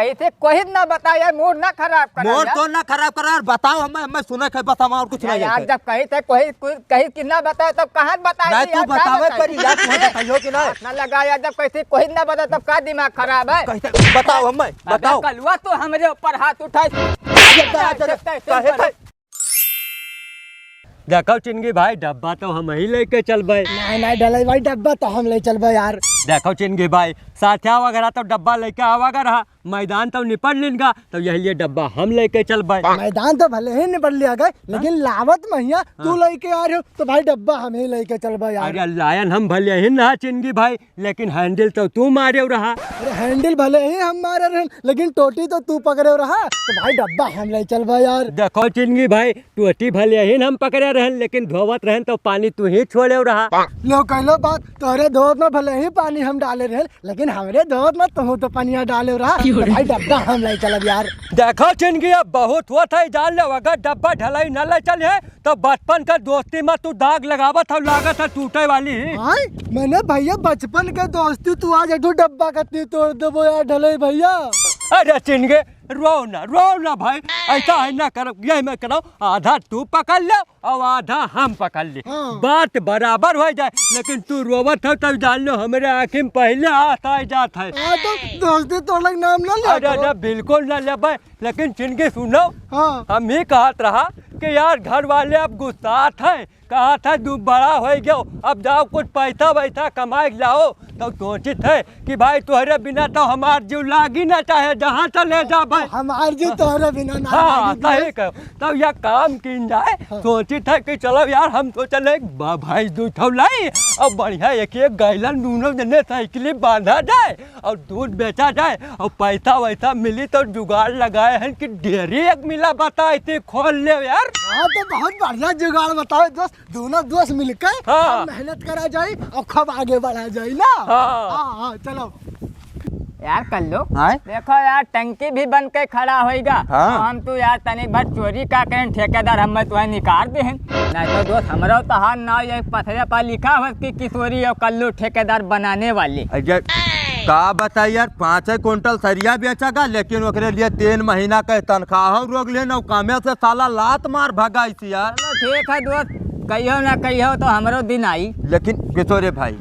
कही थे कोई ना बताया, मूड ना खराब कर। मूड तो ना खराब करा यार, बताओ हमें सुने के बताओ और कुछ नहीं यार। जब कही थे कोई कहीं कितना बताया तब कहाँ बताया तू बतावे पर यार, तू बताइयो कि ना ना लगा यार। जब कही कोई ना बताया तब का दिमाग खराब है। बताओ हमें बताओ। कलुआ तो हमरे ऊपर हाथ उठाए। देखो चिंगी भाई, डब्बा तो हम ही लेके चल भाई। नहीं डले भाई, डब्बा तो हम ले चल भाई यार। देखो चिंगी भाई, साथिया वगैरह तो डब्बा लेके आवागा रहा, मैदान तो निपट लेगा, तो यही लिए डब्बा हम लेके चल भाई। मैदान तो भले ही निपट लिया गए, लेकिन लावत महिया तू लेके आ रहे हो तो भाई डब्बा हम ही लेके चल भाई यार। अरे लायन हम भले ही ना चिंगी भाई, लेकिन हैंडल तो तू मारे रहा। अरे हैंडल भले ही हम मारे रहे, लेकिन टोटी तो तू पकड़े रहा, तो भाई डब्बा हम ले चल भाई यार। देखो चिंगी भाई, टोटी भले ही हम पकड़े रहन, लेकिन धोवत रहन तो पानी तू ही छोड़े रहा। लो कहलो बात, तोहरे धोत में भले ही पानी हम डाले रहे, लेकिन हमरे धोत में तुम तो पानी डाले रहा, तो भाई डब्बा हम ले चलब यार। देखो चिंगी, अब बहुत हुआ था जान लो, अगर डब्बा ढलाई न ले चल है तो बचपन का दोस्ती में तू दाग लगावत था, लागत है टूटे वाली। मैंने भैया बचपन के दोस्ती, तू आज एक डब्बा कतनी तोड़ देबो यार ढले भैया। अरे चिंगे रो ना भाई, ऐसा है ना करो, यही मैं करो, आधा तू पकड़ ले और आधा हम पकड़ ले, बात बराबर हो जाए। लेकिन तू रोवत हो तब जान लो हमारे आँखी में पहले आता जाता है। तो दोस्ती तोड़ने नाम ना ले। अरे बिल्कुल ना ले भाई, लेकिन चिंगे सुनो, हाँ। हम ही कहत रहा कि यार घर वाले अब गुस्सात है, कहा था तू बड़ा हो गया, अब जाओ कुछ पैसा वैसा कमाए लाओ, तो सोचित है कि भाई तुम्हारे बिना तो हमार जीव लागी ना चाहे, जहाँ तो ले जा भाई हमार जीव तोहरे बिना ना। हाँ सही कहो, तब यह काम किन जाए। सोचित है कि चलो यार हम तो चले भाई दूध लाई और बढ़िया एक गैलन दोनों जने साइकिल बांधा जाए और दूध बेचा जाए और पैसा वैसा मिली तो जुगाड़ लगाए हैं कि डेयरी एक मिला बताए थे खोल ले यार। हाँ तो बहुत बढ़िया जुगाड़ बताओ दोस्त, दोनों दोस्त मिलकर मेहनत करा जाए और खूब आगे बढ़ा जाए ना। हाँ चलो यार कर लो। देखो यार टंकी भी बन के खड़ा होएगा। हम तो यार तनी भर चोरी का करें, ठेकेदार हमें तो निकाल दे हैं। नहीं तो दोस्त हमारा तो हाथ ना ये पथरे पर लिखा हुआ कि किशोरी और कल्लू ठेकेदार बनाने वाले। का बताइए यार, 5 क्विंटल सरिया बेचेगा, लेकिन ओकरे लिए 3 महीना का तनख्वाह रोक लेना, कामे से साला लात मार भगा इसी यार। ठीक है दोस्त, कहियो ना कहियो तो हमारो दिन आई। लेकिन किशोरे भाई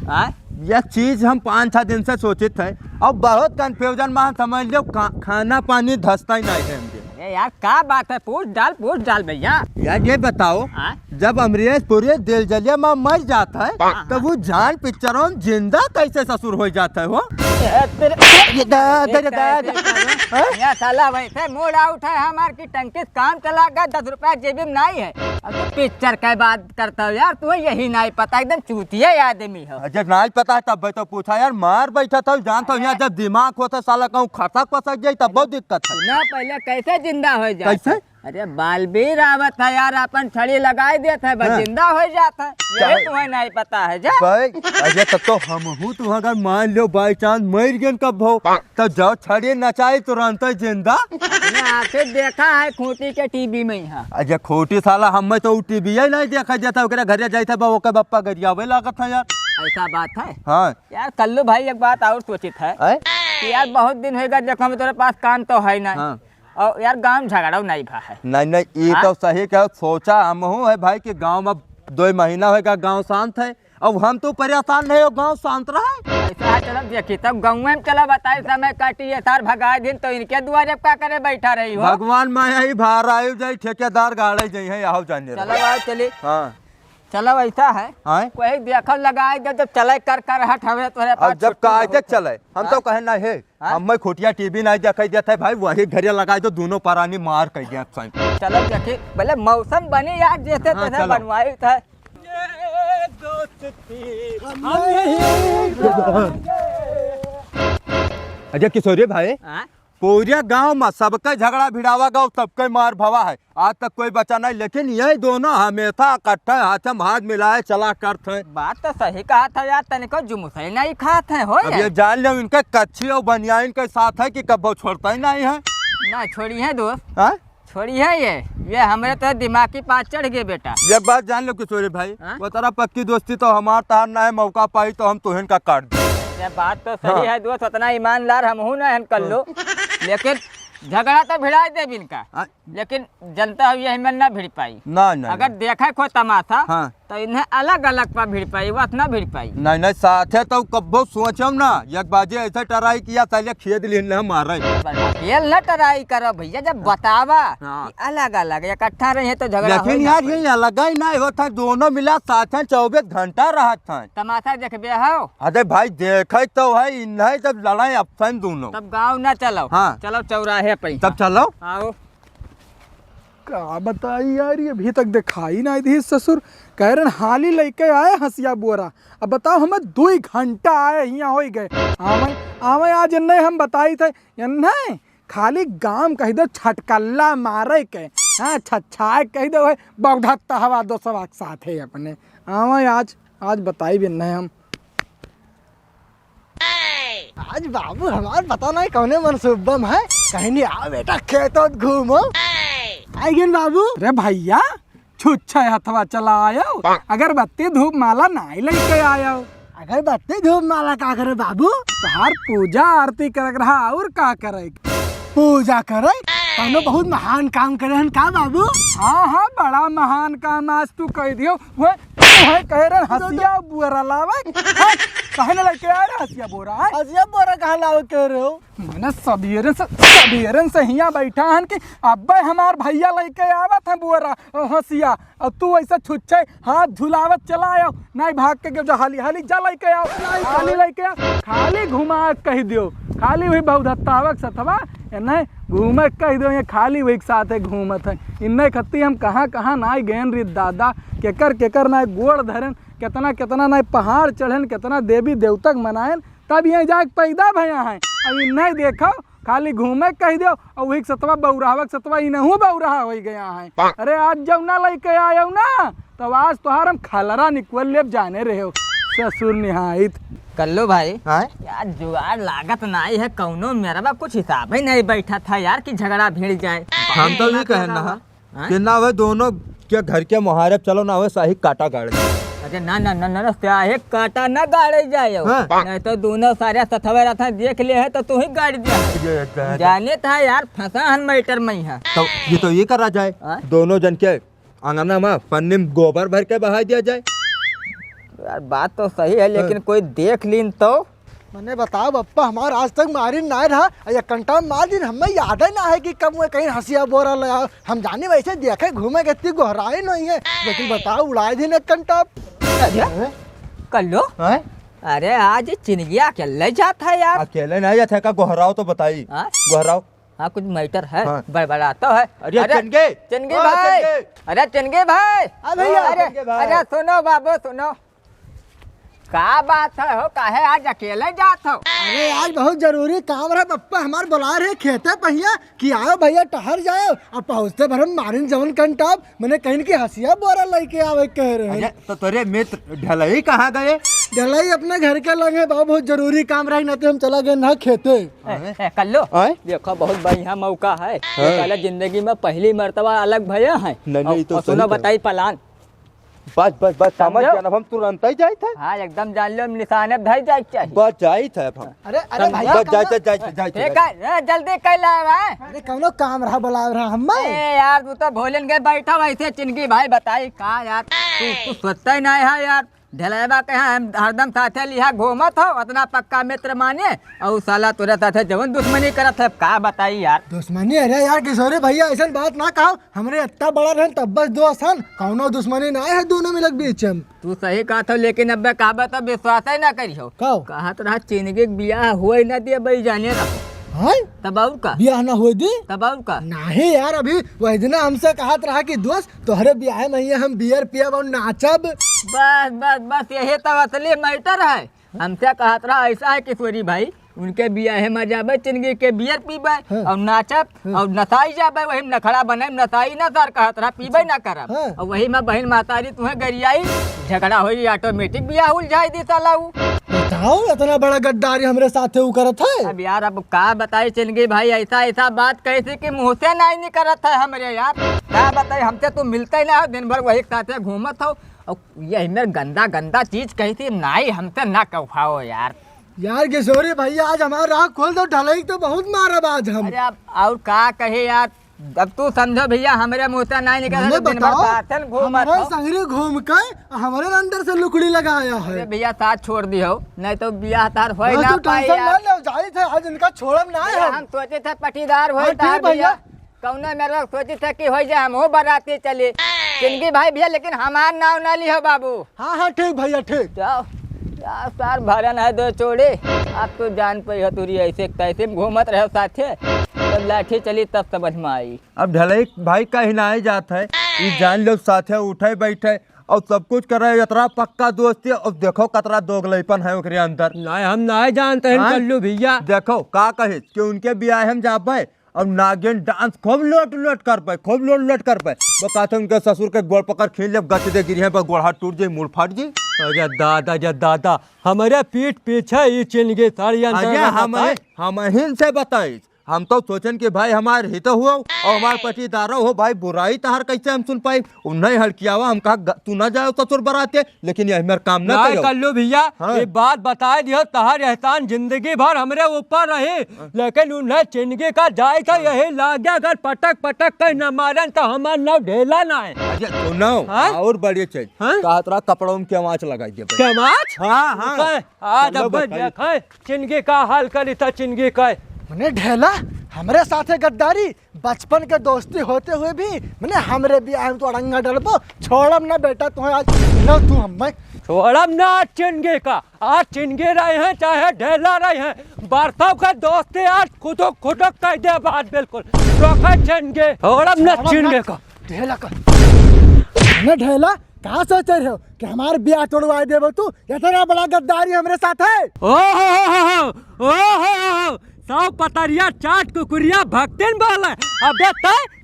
यह चीज हम 5-6 दिन से सोचित है, अब बहुत कंफ्यूजन में समझ लो, खाना पानी धसता ही नहीं है। यार क्या बात है, पूछ डाल भैया। यार ये बताओ, जब अमरीश पुरी दिल जलिया में मर जाता है तो वो जान पिक्चरों जिंदा कैसे ससुर हो जाता है वो? साला वैसे मूड आउट है हमार की टंकी काम चला गया, 10 रुपया जेब में नहीं है। अब तो पिक्चर का बात करता हो यार, तुम्हें यही नहीं पता, एकदम चूतिया आदमी हो। जब नहीं पता है तब तो पूछा यार, मार बैठा था जानता हूँ, जब दिमाग होता साला कहूँ खसक पसक जाये तब बहुत दिक्कत है ना। पहले कैसे जिंदा हो जाए? कैसे? अरे बालवीर आवत है यार, अपन छड़ी लगाई देता है, बस जिंदा हो जाता है, यही तुम्हें नहीं पता है जा भाई। अरे तब तो हम हूँ, तुम अगर मान लो बाई चांस मर गए कब हो तो जाओ छड़ी नचाई तुरंत जिंदा। आखिर देखा है खूंटी के टीवी में यहाँ। अरे खोटी साला हमें तो टीवी नहीं देखा जाता, घरे जाता ओके बप्पा गरियावे लागत है यार। ऐसा बात है। हाँ यार कल्लू भाई एक बात और सोचित है कि यार बहुत दिन होगा देखो तेरे पास काम तो है ना, और यार गांव झगड़ा नहीं भा है। नहीं ये तो सही कहो, सोचा हम हूँ है भाई कि गांव में 2 महीना होगा, गांव शांत है, अब हम तो परेशान नहीं हो, गांव शांत रहा है। ऐसा है, चलो देखिए तब गाँव में चला बताए समय काटिए सार भगाए दिन, तो इनके दुआरे क्या करे बैठा रही हो? भगवान माया ही भार आयु जाए, ठेकेदार गाड़े जाए आओ जाने। चलो आओ चलिए। हाँ चलो ऐसा है, कोई देखो लगाए जब चले कर हट हवे तोरे पास। जब कायदे चले हम तो कहे ना है, हम खोटिया टीवी नहीं देखा देता है भाई, वही घरे लगाए तो दोनों परानी मार कर दिया। चलो देखिए भले मौसम बने यार जैसे तैसे बनवाई था। अजय किशोरी भाई, पूरे गांव में सबका झगड़ा भिड़ावा गाँव सबके मार भवा है, आज तक कोई बचा नहीं, लेकिन यही दोनों हमेशा इकट्ठे हाथम हाथ मिलाए चला करते हैं। बात तो सही कहा था यार, तने को जुमुसई नहीं खाते हैं हो अब ये जान लो इनके कच्ची और बनियाइन के साथ है कि कब छोड़ता ही नहीं है। ना छोड़ी है दोस्त, छोड़ी है ये हमारे तो दिमाग की पास चढ़ गए बेटा। ये बात जान लो किशोरी भाई, वो तरह पक्की दोस्ती तो हमार तहार ना है, मौका पाई तो हम तुहन का काट दे। बात तो सही है दोस्त, उतना ईमानदार हम हूँ ना कर लो। लेकिन झगड़ा तो भिड़ा दे इनका, लेकिन जनता हुई हमें ना भिड़ पाई। नहीं अगर देखा कोई तमाशा हाँ। तो इन्हें अलग अलग पर भिड़ पाई, वह ना भिड़ पाई। नहीं साथे तो कब्बो सोचम ना, एक बाजे ऐसे टराई किया पहले खेद लेने मारे। खेल न टराई करो भैया, जब बतावा कि अलग अलग इकट्ठा रहे तो झगड़ा। लेकिन यार ये अलग ही नहीं होता, दोनों मिला साथे 24 घंटा रहा था। तमाशा देखबे हो? अरे भाई देखे तो है, इन्हें जब लड़ाई अफसन दोनों। तब गाँव न चलो। हाँ। चलो चौराहे पे। तब चलो। आओ। क्या बताई यार, ये अभी तक दिखाई नहीं दी ससुर। कह रहे हाली लेके आए हंसिया बोरा। अब बताओ हमें 2 घंटा आए यहाँ हो गए। आवे आज नहीं हम बताई थे नहीं, खाली गांव कह दो छटकल्ला मारे के। हाँ छछाए कह दो है बौधत्ता हवा 200 साथ है अपने। आवे आज बताई भी नहीं हम। आज बाबू हमार पता नहीं कौने मनसूबम है, कहीं नहीं आओ बेटा खेतों घूमो। आइए बाबू। अरे भैया छुच्छे हथवा चला आयो, अगरबत्ती धूप माला नहीं लेके आयो। अगरबत्ती धूप माला का करे बाबू? तोहार पूजा आरती कर रहा और का करे? पूजा करे कौनो बहुत महान काम करे हन का बाबू? हाँ बड़ा महान काम आज तू कह दियो। वो कह रहे हसिया बोरा लावे, कहने लेके आ रहे हसिया बोरा। हसिया बोरा कहाँ लावे कह रहे हो? मैंने सबेरन से हियाँ बैठा हन कि अब्बे हमार भैया लेके आवत है बोरा हसिया, और तू ऐसा छुच्छे हाथ झुलावत चला आओ। नहीं भाग के हाली जा लेके आओ, हाली लेके आओ। खाली घुमा कह दियो, खाली वही बहुधत्तावक सतवा नहीं घूमे कह दो, ये खाली वही साथ घूमत है। इन्हें खत्ती हम कहाँ नाई गयन री दादा, केकर नाई गोड़ धरन, कितना नाई पहाड़ चढ़न, कितना देवी देवतक मनायन, तब यहाँ जाके पैदा भया है। अब इन्हें देखो खाली घूमे कह दो, और वही सतवा बौरावक सतवा इनहू बौराहा हो गया है। अरे आज जब ना लेके आयो ना, तब आज तोहार हम खलरा निकल लेब जाने रहे हो ससुर निहाइत। कल्लू भाई यार जुगाड़ लागत नहीं है कौनो, मेरा बा कुछ हिसाब ही नहीं बैठा था यार कि झगड़ा भिड़ जाए। हम तो ये कहना कि ना वे दोनों के घर के मुहारब चलो ना वे सही काटा गाड़। अरे ना स्याही काटा न गाड़े जाए, नहीं तो दोनों सारे सथवे रहता देख ले है तो तू ही गाड़ दिया। जाने था यार फंसा हन मैटर में है। तो ये करा जाए, दोनों जन के आंगना में पन्नी में गोबर भर के बहा दिया जाए। यार बात तो सही है, लेकिन कोई देख लीन तो। मैंने बताओ बप्पा हमारा आज तक मारी ना रहा, या कंटा मार दिन हमें याद ही ना है कि कब कहीं हंसिया बोरा लगा। हम जाने वैसे देखे घूमे गति गोहराए नहीं है, लेकिन बताओ उड़ाए दिन एक कंटा। कल्लो अरे आज चिनगिया अकेले जाता है यार? अकेले नहीं जाता का, गोहराओ तो बताई। गोहराओ हाँ कुछ मैटर है। बड़बड़ाता है। अरे चनगे भाई, अरे चनगे भाई, अरे सुनो बाबू सुनो, का बात है हो, काहे आज अकेले जात हो? अरे आज बहुत जरूरी काम रहा पप्पा, हमारे बुला रहे खेते पहिया कि आओ भैया टहर जाओ, और पहुँचते भर हम मारिन जवन कंटाब मैंने कहीं की हंसिया बोरा लेके आवे कह रहे हैं। तो तेरे मित्र ढलई कहाँ गए? ढलई अपने घर के लगे, बहुत जरूरी काम रही ना तो हम चला गए ना खेते। कल्लो देखो बहुत बढ़िया मौका है, जिंदगी में पहली मर्तबा अलग भैया है। सुनो बताई पलान। बस समझ गया ना, हम तुरंत ही जाए थे। हाँ एकदम जान लो, निशाने धर जाए चाहिए। बस जाए थे हम। अरे भैया जाए जल्दी कर लाए। अरे कौनो काम रहा बुला रहा हम यार, तू तो भोलन के बैठा वैसे चिनगी भाई बताई का यार, तू सोचता ही नहीं है यार। ढलेबा के हम हरदम साथे लिहा घूमत हो, उतना पक्का मित्र माने, और साला तुरे साथे जवन दुश्मनी करत है, का बताई यार? दुश्मनी? अरे यार किशोरे भैया ऐसा बात ना कहो, हमरे इतना बड़ा रहन तब बस दोस्त हन, कौनो दुश्मनी ना है दोनों मिलक बीच में। तू सही कहा था, लेकिन अब कहा तो विश्वास ही ना करियो। कहा तो रहा चिनगी बियाह हुए ना दिया भाई जाने रखो। तब और का ब्याह ना हुए दी? तब और का नहीं यार, अभी वही दिन हमसे कहा रहा कि दोस्त तोहरे ब्याह में हम बियर पियब और नाचब। बस यही तो असली मैटर है। हमसे कहा रहा ऐसा है किशोरी भाई, उनके बियाह में जाबे चिनगी के बियर पीबे और नाचब और नसाई जाबे, वही नखड़ा बने नसाई ना सर कहत रहा पीबे ना करब, और वही में बहन मातारी तुम्हें गरियाई झगड़ा होई, ऑटोमेटिक बियाह उलझाई दी साला। बताओ इतना बड़ा गद्दारी हमरे साथ वो करत है। अब यार अब का बताई चिनगी भाई, ऐसा बात कैसे कि मुँह से नहीं करत है हमरे यार, क्या बताई? हमसे तो मिलते ही ना, दिन भर वही साथ घूमत हो, और यही मेरे गंदा चीज कही थी नहीं, हमसे ना कहाओ यार। यार किशोरी भैया आज हमारा राह खोल दो, ढलाई तो बहुत मारब आज हम। अरे अब और का कहे यार, अब तू समझो भैया हमारे मुँह से नहीं निकल हमें दिन भर बताओ, बातन घूमत हमारे हो। संगरी घूम के हमारे अंदर से लुकड़ी लगाया अरे है। भैया साथ छोड़ दियो, नहीं तो बियाह तार होई हाँ, ना तू पाई टेंशन यार। मत लो, जाहिर है आज इनका छोड़म ना है। हम सोचे थे पटीदार होई हाँ, तार ठीक भैया। भैया, कौने मेरे लोग सोचे थे कि हो जाए हम हो बराती चले जिंदगी भाई भैया, लेकिन हमार नाव ना लियो बाबू। हाँ हाँ ठीक भैया ठीक। जाओ यार, सार भरन है दो चोड़े। आप तो जान पे हो तुरी ऐसे तैसे में घूमत रहो साथे, जब लाठी चली तब समझ में आई। अब ढलाई भाई कहीं ना ही जात है, ये जान लो साथे उठे बैठे और सब कुछ कर रहे, इतना पक्का दोस्ती। और देखो कतरा दोगलैपन है ओकरे अंदर। नहीं हम नहीं जानते हैं हाँ? कल्लू भैया। देखो का कहे कि उनके ब्याह हम जा पाए और नागिन डांस खूब लोट लोट कर पाए, खूब लोट लोट कर पाए। वो कहते उनके ससुर के गोड़ पकड़ खींच ले, गच दे गिरी है पर गोड़ हाथ टूट जाए, मुड़ फाट जाए। अरे दादा जा दादा, हमारे पीठ पीछे ही चिन गए सारी अजय हम हिन से बताइस, हम तो सोचन कि भाई हमारे हित हुआ और हमारे पटीदार हो भाई, बुराई तहार कैसे हम सुन पाई। नहीं हड़कियावा, हम कहा तू ना जाओ ससुर बराते, लेकिन यही मेरा काम ना नहीं करो। कल्लू भैया, हाँ। ये बात बता दियो, तहार एहसान जिंदगी भर हमरे ऊपर रहे, लेकिन उन्हें चिनगी का जाए था यही लाग गया। अगर पटक पटक कर न मारन तो हमार नाव ढेला ना है। अजय सुनो, हाँ? और बड़ी चीज हाँ? कहा तरा कपड़ों में क्या आँच लगाई दे। क्या माच? हाँ हाँ आज चलो अब बताइए। देखे चिनगी का हाल करी था, चिनगी का मैंने ढेला हमरे साथे गद्दारी, बचपन के दोस्ती होते हुए भी मैंने हमरे भी आए तो अड़ंगा डलबो, छोड़म ना बेटा तुम्हें आज लो तू हमें। छोड़म ना आज चिनगे का, आज चिनगे रहे हैं चाहे ढेला रहे हैं, बरसाव का दोस्ती आज खुदो खुदक कह दे बात बिल्कुल। चिनगे छोड़म ना चिनगे का ढेला का मैंने ढेला कहाँ सोच रहे हो कि हमारे ब्याह तोड़वा देबो तू, इतना बड़ा गद्दारी हमरे साथ है। ओ सब पतरिया चाट कुकुरिया भक्तिन बोले। अबे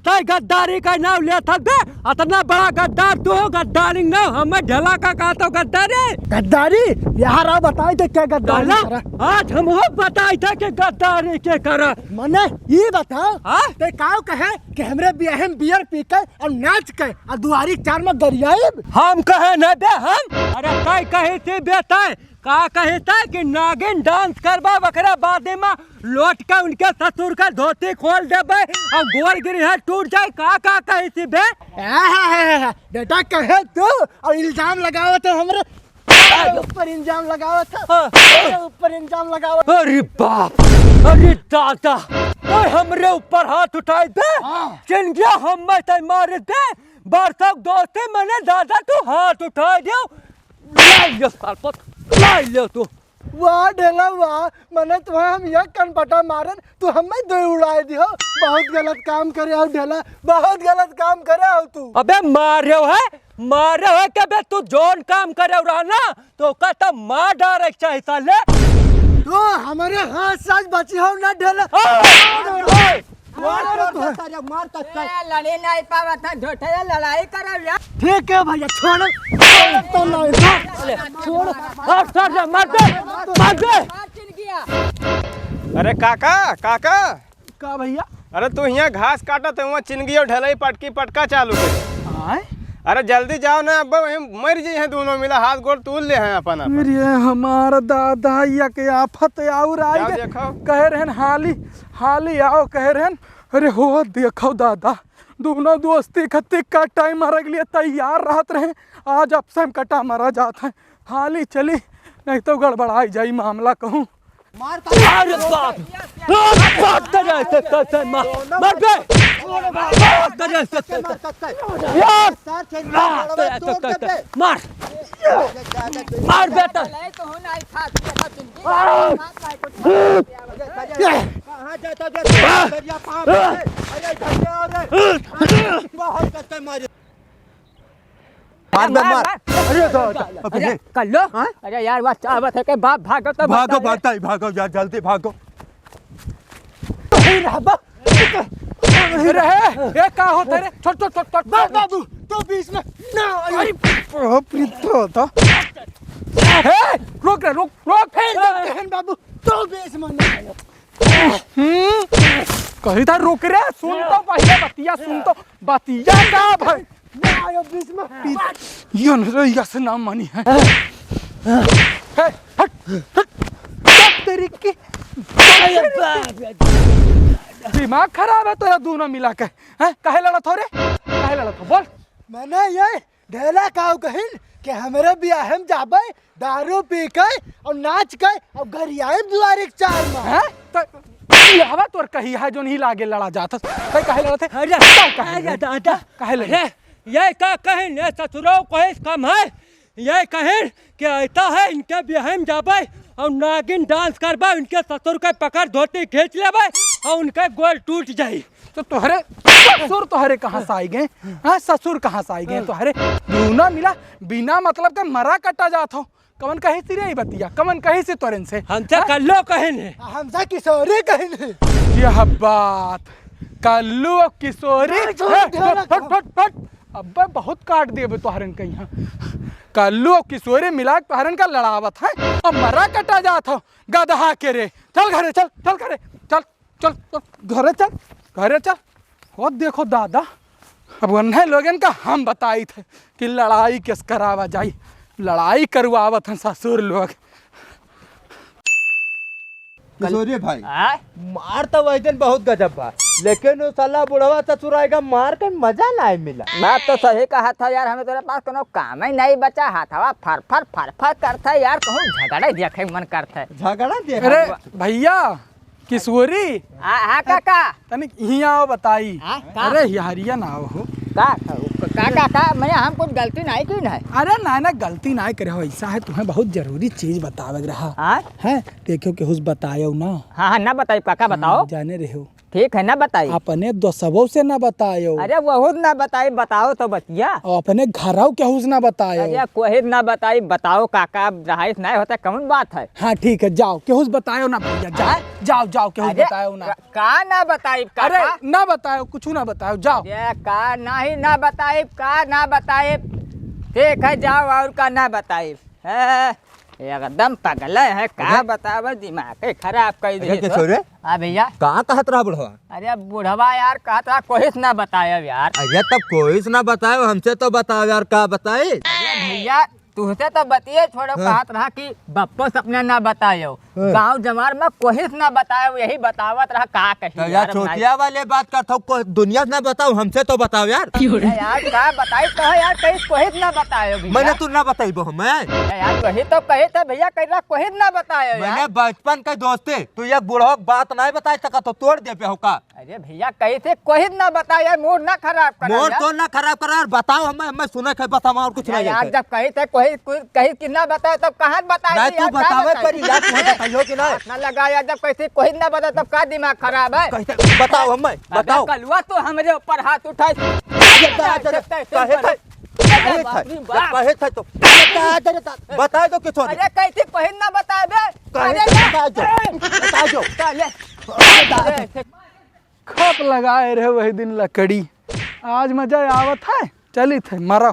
तय गद्दारी का नाम ले था बे, इतना बड़ा गद्दार तू हो, गद्दारी ना हमें ढेला का कहा तो गद्दारी। गद्दारी यार आप बताए थे क्या गद्दारी करा? आज हम बताए थे कि गद्दारी के करा। मने ये बताओ हाँ? ते काव कहे कि हमरे ब्याह में बियर पी के और नाच के और दुआरी चार में गरियाब। हम कहे न बे हम, अरे कई कहे थे बेटा का कहे था कि नागिन डांस करबा बकरा बादे में लौट के उनके ससुर का धोती खोल देबे और गोल गिरी है टूट जाए। का कहे थी बे? बेटा कहे तू और इल्जाम लगाओ तो हमरे ऊपर इल्जाम लगाओ था, ऊपर इल्जाम लगाओ। अरे बाप, अरे दादा, तो हमरे ऊपर हाथ उठाए दे, चिन गया हम मैं मारे दे, बरसात दोस्ती मैंने दादा तू हाथ उठाए दे, लाई ले तू। वाह ढेला वाह, मैंने तुम्हें हम यह कनपटा मारन तू हमें दो उड़ाए दियो। बहुत गलत काम करे हो ढेला, बहुत गलत काम करे हो तू। अबे मारे है क्या बे? तू जोन काम करे रहा ना तो कहता मार डायरेक्ट चाहिए साले। तो हमारे हाथ साथ बची हो ना ढेला। लड़े नहीं पावा था, झूठे लड़ाई करो यार। ठीक है भैया छोड़ो तो नहीं छोड़ो। मार दे, मार दे। अरे काका काका, का भैया? अरे तू यहाँ घास काटा तो वहाँ चिनगी और ढलाई पटकी पटका चालू कर। आए अरे जल्दी जाओ ना, अब मर जाइए हैं दोनों मिला, हाथ गोड़ तूल ले हैं अपन अपन। फिर ये हमारा दादा या के आफत और आई जाओ गए। देखो। कह रहे हाली आओ कह रहे। अरे हो देखो दादा, दोनों दोस्ती खत्ती का टाइम मर के लिए तैयार रहते रहे, आज अब से हम कटा मरा जाता है। हाली चली नहीं तो गड़बड़ाई जाई मामला कहूँ। अरे बाप, बात कर रहे थे कैसे मार दे, बात कर रहे थे यार, मार मार बेटा। तो होना ही था, चिंकी मार। अरे कर लो। अरे यार बस चाहत है कि बाप भागो तो भागो भागो यार, जल्दी भागो। रहे ये का होता रे? छोट छोट छोट छोट बाबू तो बीच में ना। अरे प्रीतो तो रोक रे, रोक रोक फिर बहन बाबू तो बीच में ना। कही था रोक रे, सुन तो पहले बतिया, सुन तो बतिया का भाई ना आयो बीच में। ये न रे, यस नाम मानी है। हट हट तेरी की दिमाग खराब है तेरा दोनों मिला के हैं? काहे लड़त हो रे? काहे लड़त हो बोल? मैंने ये ढेला काव कहिन कि हमारे बियाह हम जाबे दारू पी के और नाच के और गरियाए दुआरे चार में हैं? तो बियाहवा तोर कही है जो नहीं लागे लड़ा जाता कहीं काहे लड़त है? अरे दादा काहे लड़े? ये का कहें ये ससुरो कोई कम है ये कहें कि ऐसा है इनके बियाह में जाबे और नागिन डांस करबा इनके ससुर के पकड़ धोती खींच लेबे और उनके गोल टूट जाई। तो तोहरे ससुर तोहरे कहाँ से आई गए? हाँ ससुर कहाँ से आई गए तोहरे? दोनों मिला बिना मतलब के मरा कटा जात हो। कमन कहीं से रे बतिया कमन कहीं से तोरन से हमसे कल्लो कहें हमसे किशोरी कहीं यह बात कल्लू और किशोरी अब बहुत काट देबे तोहरन के यहाँ कल्लू और किशोरी मिला तोहरन का लड़ावत है अब मरा कटा जात हो गदहा के रे। चल घरे चल चल घरे चल चल घरे चल घरे चल। हो देखो दादा अब वन्हे लोगन का हम बताई थे कि लड़ाई किस करावा जाई लड़ाई करवावत हैं ससुर लोग। किशोरी भाई आय? मार तो वही दिन बहुत गजब बा लेकिन वो साला बुढ़वा ससुर आएगा मार के मजा नहीं मिला। बात तो सही कहा था यार हमें तेरे पास कोनो काम ही नहीं बचा हाथवा फर फर करता है यार कहूँ झगड़ा देखे मन करता है। झगड़ा देख अरे भैया किशोरी हाँ काका तनिक यहाँ आओ बताई। हाँ, का? अरे यारिया ना हो का मैंने हम कुछ गलती नहीं की ना। अरे ना गलती ना करे हो ऐसा है तुम्हें बहुत जरूरी चीज बतावे रहा हाँ है देखो कि हुस बतायो ना। हाँ ना बताइए काका बताओ। जाने रहे हो ठीक है ना बताइए। अपने दोस्तों से ना बतायो। अरे बहुत ना बताई बताओ तो बतिया। और अपने घरों के हुस ना बतायो। अरे कोई ना बताई बताओ काका रहाइश नहीं होता कौन बात है। हाँ ठीक है जाओ केहुस बतायो ना भैया जाओ जाओ जाओ केहुस अरे, बतायो ना। का ना बताई अरे काका? ना बतायो कुछ ना बतायो जाओ। ये का नहीं ना बताई का ना बताई ठीक है जाओ और का ना बताई है एकदम पगला है का बताव दिमाग खराब कर दी। किशोरी हाँ भैया कहाँ कहत रहा बुढ़वा? अरे बुढ़वा यार कहत रहा कोई ना बताया यार। अरे तब कोई ना बताए हमसे तो बताओ यार का बताए। अरे भैया तुझसे तो बतिए छोड़ो कहत रहा कि बप्पो सपने ना बतायो गांव जमार में कोई ना बतायो यही बतावत रहा का तो कही यार छोटिया वाले बात करता हूँ दुनिया से ना बताओ हमसे तो बताओ यार। यार का बताई तो यार कहीं कोई ना बतायो भैया। मैंने तू ना बताई बो मैं यार वही तो कहे था भैया कह रहा कोई ना बतायो मैंने यार। बचपन के दोस्ते तू ये बुढ़वा बात नहीं बता सका तो तोड़ दे पे होका। अरे भैया कही थे कोई ना बताया मूड ना खराब कर मोर तो ना खराब करा यार बताओ हमें सुने के बताओ और कुछ नहीं यार जब कही थे कोई कहीं कि ना बताया तब कहाँ बताया नहीं तू बतावे पर यार तू बताइयो कि नहीं ना लगा यार जब कैसे कोई ना बताया तब का दिमाग खराब है। कैसे बताओ हमें बताओ कलुआ तो हमारे ऊपर हाथ उठाए कहे थे तो बता दो किस अरे कैसे कोई ना बताए खप लगाए रहे वही दिन लकड़ी आज मजा आवत है चली थे मरो।